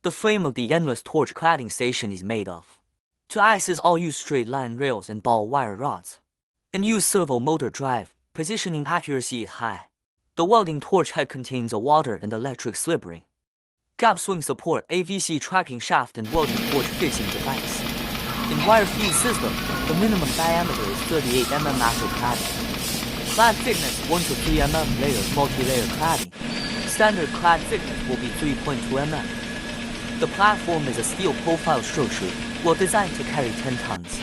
The frame of the endless torch cladding station is made of 2 axes, all use straight line rails and ball wire rods, and use servo motor drive. Positioning accuracy is high. The welding torch head contains a water and electric slip ring, gap swing support, AVC tracking shaft, and welding torch fixing device. In wire feed system, the minimum diameter is 38 mm after cladding. Clad thickness 1 to 3 mm layer, multi-layer cladding. Standard clad thickness will be 3.2 mm. The platform is a steel profile structure, well designed to carry 10 tons.